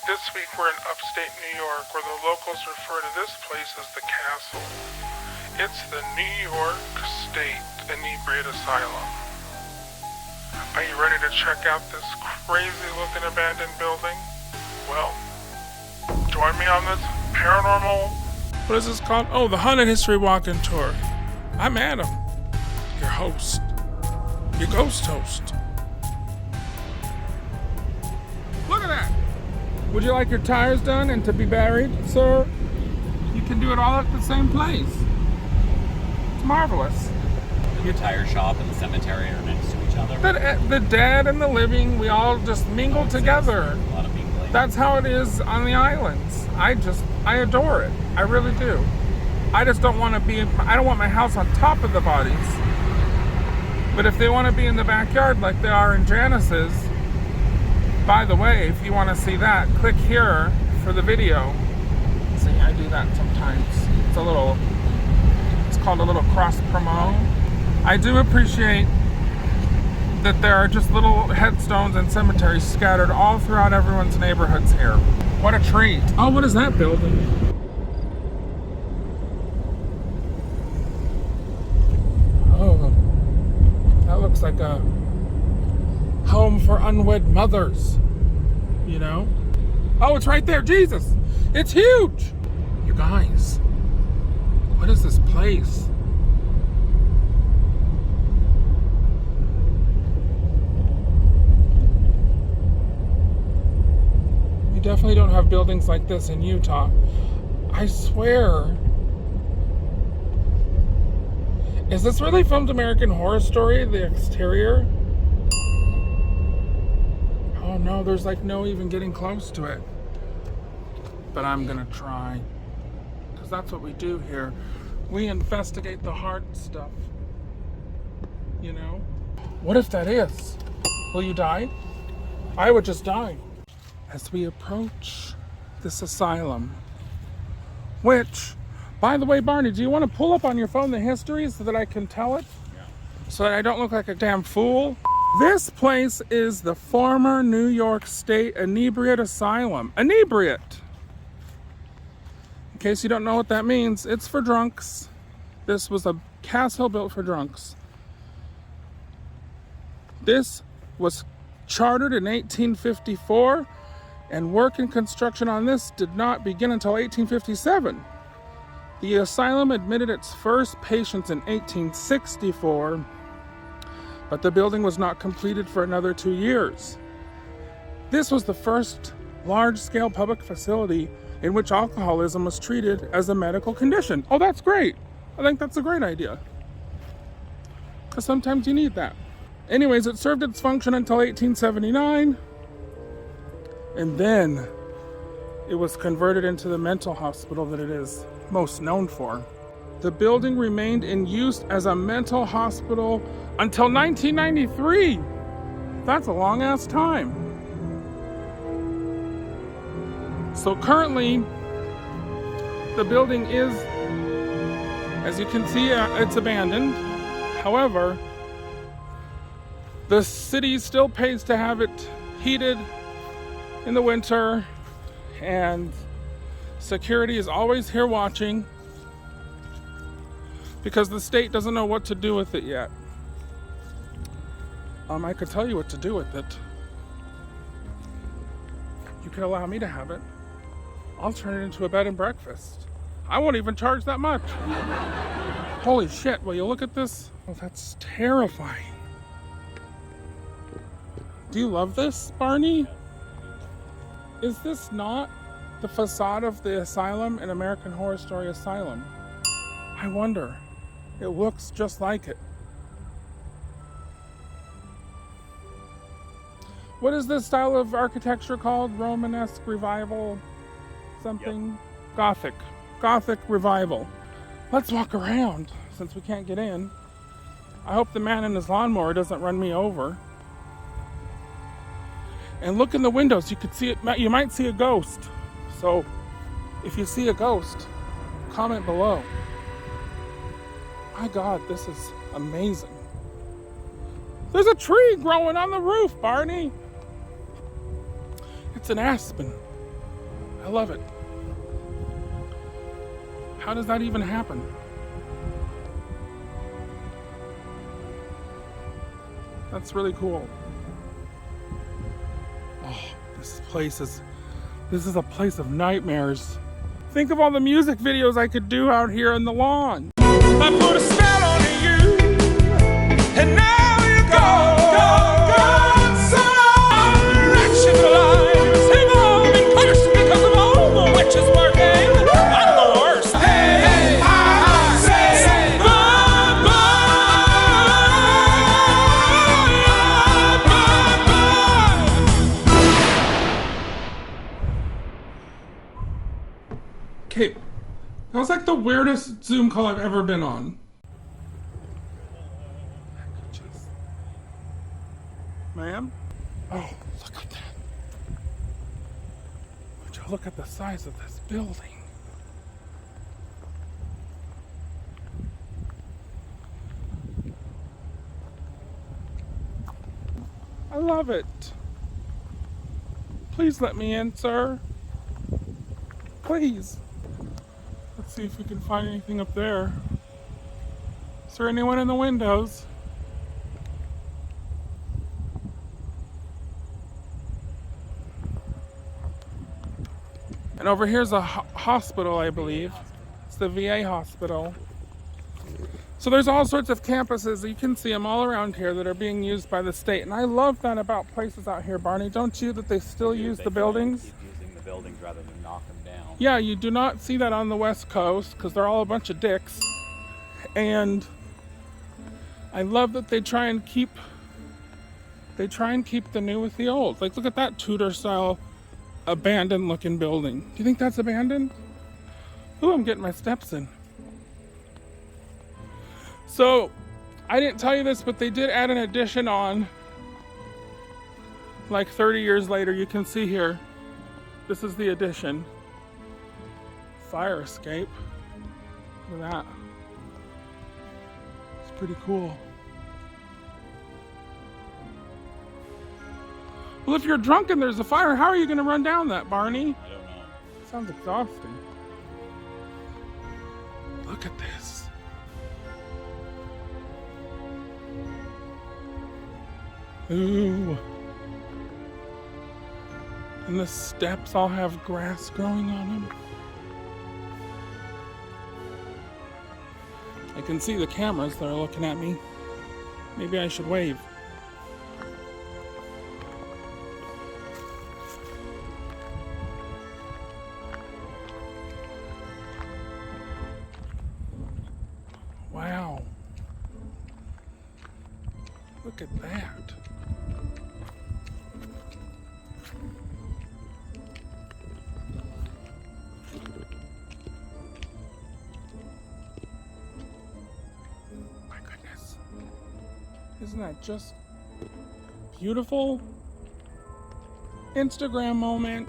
This week we're in upstate New York, where the locals refer to this place as the Castle. It's the New York State Inebriate Asylum. Are you ready to check out this crazy-looking abandoned building? Well, join me on this paranormal... What is this called? Oh, the Haunted History Walk-In Tour. I'm Adam, your host, your ghost host. Look at that! Would you like your tires done and to be buried, sir? You can do it all at the same place. It's marvelous. Your tire shop and the cemetery are next to each other. The dead and the living, we all just mingle together. A lot of mingling. That's how it is on the islands. I adore it. I really do. I just don't want to be, I don't want my house on top of the bodies. But if they want to be in the backyard like they are in Janice's, by the way, if you want to see that, click here for the video. See, I do that sometimes. It's called a little cross promo. I do appreciate that there are just little headstones and cemeteries scattered all throughout everyone's neighborhoods here. What a treat. Oh, what is that building? Oh, that looks like a home for unwed mothers, you know? Oh, it's right there, Jesus! It's huge! You guys, what is this place? You definitely don't have buildings like this in Utah. I swear. Is this really filmed American Horror Story, the exterior? Oh no, there's like no even getting close to it. But I'm gonna try. Because that's what we do here. We investigate the hard stuff. You know? What if that is? Will you die? I would just die. As we approach this asylum, which, by the way, Barney, do you want to pull up on your phone the history so that I can tell it? Yeah. So that I don't look like a damn fool? This place is the former New York State Inebriate Asylum. Inebriate! In case you don't know what that means, it's for drunks. This was a castle built for drunks. This was chartered in 1854, and work and construction on this did not begin until 1857. The asylum admitted its first patients in 1864, but the building was not completed for another 2 years. This was the first large-scale public facility in which alcoholism was treated as a medical condition. Oh, that's great. I think that's a great idea. Because sometimes you need that. Anyways, it served its function until 1879, and then it was converted into the mental hospital that it is most known for. The building remained in use as a mental hospital until 1993. That's a long ass time. So currently, the building is, as you can see, it's abandoned. However, the city still pays to have it heated in the winter, and security is always here watching because the state doesn't know what to do with it yet. I could tell you what to do with it. You could allow me to have it. I'll turn it into a bed and breakfast. I won't even charge that much. Holy shit, will you look at this? Oh, that's terrifying. Do you love this, Barney? Is this not the facade of the asylum in American Horror Story Asylum? I wonder. It looks just like it. What is this style of architecture called? Romanesque Revival? Something? Yep. Gothic Revival. Let's walk around since we can't get in. I hope the man in his lawnmower doesn't run me over. And look in the windows. You could see it. You might see a ghost. So if you see a ghost, comment below. My God, this is amazing. There's a tree growing on the roof, Barney. It's an aspen. I love it. How does that even happen? That's really cool. Oh, this is a place of nightmares. Think of all the music videos I could do out here on the lawn. I put a spell on you, and now you go. So rationalize. Have all been cursed because of all the witches working. I'm the worst. Hey, I say bye. Okay, that was like the weirdest Zoom call I've ever been on. Ma'am? Oh, look at that. Would you look at the size of this building? I love it. Please let me in, sir. Please. Let's see if we can find anything up there. Is there anyone in the windows? And over here's a hospital, I believe. It's the VA hospital. So there's all sorts of campuses, you can see them all around here, that are being used by the state. And I love that about places out here, Barney, don't you? That they still use the buildings? Keep using the buildings rather than knock them down. Yeah, you do not see that on the West Coast because they're all a bunch of dicks. And I love that they try and keep the new with the old. Like, look at that Tudor style abandoned looking building. Do you think that's abandoned? Ooh, I'm getting my steps in. So, I didn't tell you this, but they did add an addition on like 30 years later. You can see here, this is the addition. Fire escape. Look at that. It's pretty cool. Well, if you're drunk and there's a fire, how are you going to run down that, Barney? I don't know. Sounds exhausting. Look at this. Ooh. And the steps all have grass growing on them. I can see the cameras that are looking at me. Maybe I should wave. Wow. Look at that. My goodness. Isn't that just beautiful? Instagram moment.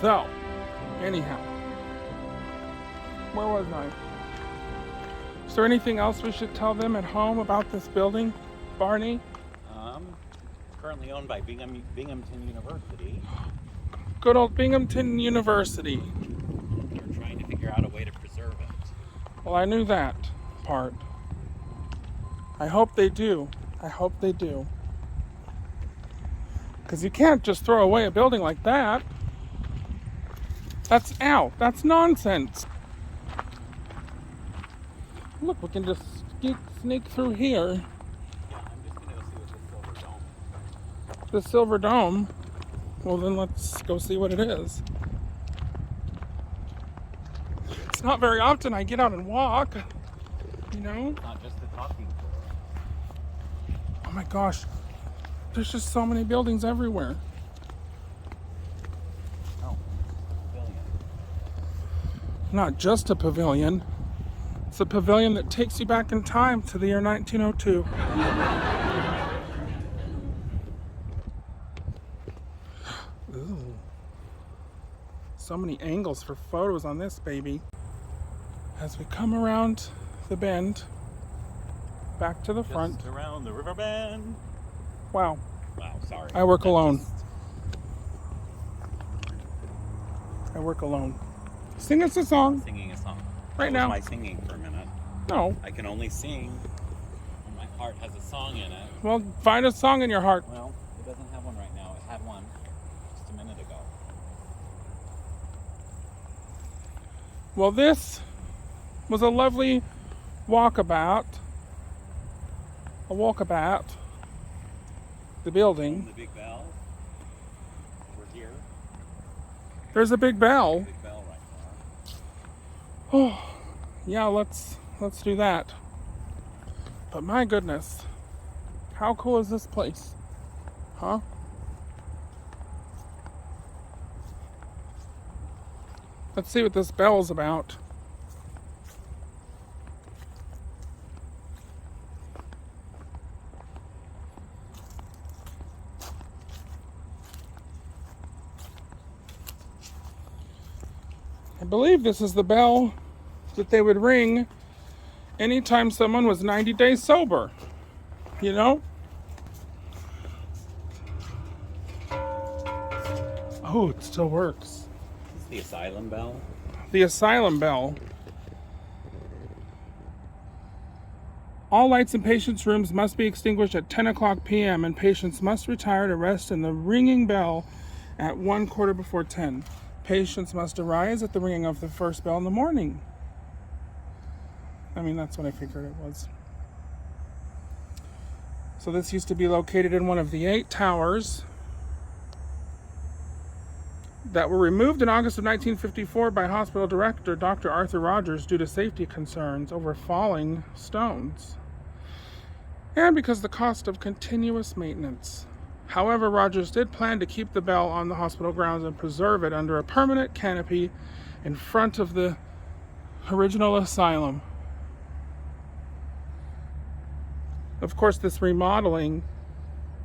So, anyhow, where was I? Is there anything else we should tell them at home about this building, Barney? Currently owned by Binghamton University. Good old Binghamton University. They're trying to figure out a way to preserve it. Well, I knew that part. I hope they do. I hope they do. Because you can't just throw away a building like that. That's nonsense. Look, we can just sneak through here. Yeah, I'm just gonna go see what this silver dome. The Silver Dome. Well, then let's go see what it is. It's not very often I get out and walk, you know? It's not just the talking tour. Oh my gosh. There's just so many buildings everywhere. Not just a pavilion. It's a pavilion that takes you back in time to the year 1902. Ooh. So many angles for photos on this baby. as we come around the bend back to the front. Just around the river bend. Wow. Wow, sorry. I work alone. I work alone. Sing us a song. Singing a song. Right That now. was my singing for a minute. No. I can only sing when my heart has a song in it. Well, find a song in your heart. Well, it doesn't have one right now. It had one just a minute ago. Well, this was a lovely walkabout. The building. The big bell. We're here. There's a big bell. Big bell right there. Oh, yeah, let's do that. But my goodness, how cool is this place? Huh? Let's see what this bell's about. I believe this is the bell that they would ring anytime someone was 90 days sober. You know? Oh, it still works. It's the asylum bell. The asylum bell. All lights in patients' rooms must be extinguished at 10 o'clock p.m. and patients must retire to rest in the ringing bell at 10:15. Patients must arise at the ringing of the first bell in the morning. I mean, that's what I figured it was. So this used to be located in one of the 8 towers that were removed in August of 1954 by hospital director Dr. Arthur Rogers due to safety concerns over falling stones and because of the cost of continuous maintenance. However, Rogers did plan to keep the bell on the hospital grounds and preserve it under a permanent canopy in front of the original asylum. Of course, this remodeling,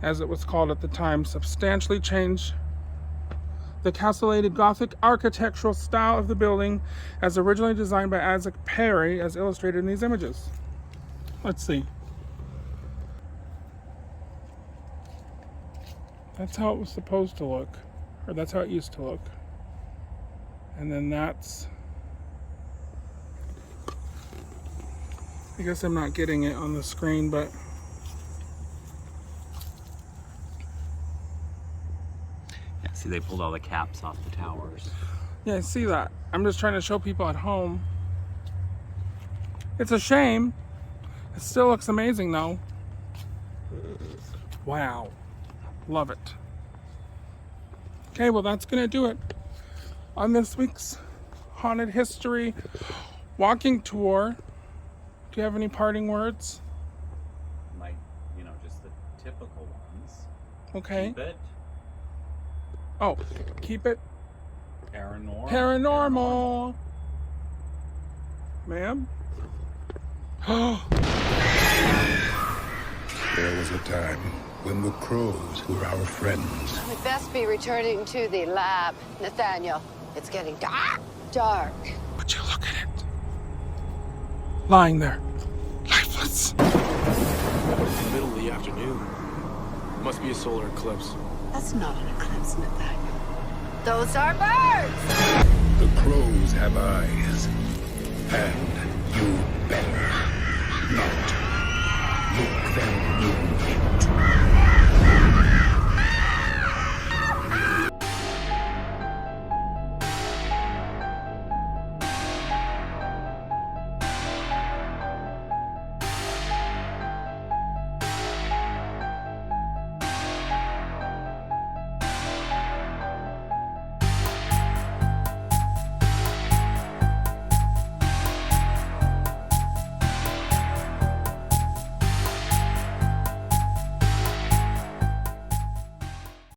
as it was called at the time, substantially changed the castellated Gothic architectural style of the building as originally designed by Isaac Perry, as illustrated in these images. Let's see. That's how it was supposed to look, or that's how it used to look. And then that's, I guess I'm not getting it on the screen, but Yeah, see, they pulled all the caps off the towers. yeah, I see that. I'm just trying to show people at home. It's a shame. It still looks amazing though. Wow. Love it. Okay, well that's gonna do it on this week's Haunted History walking tour. Do you have any parting words? Like, just the typical ones. Okay. Keep it Oh, keep it paranormal. Ma'am? There was a time when the crows were our friends. We'd best be returning to the lab, Nathaniel. It's getting dark. Would you look at it? Lying there, lifeless. It's the middle of the afternoon. Must be a solar eclipse. That's not an eclipse, Nathaniel. Those are birds! The crows have eyes. And you better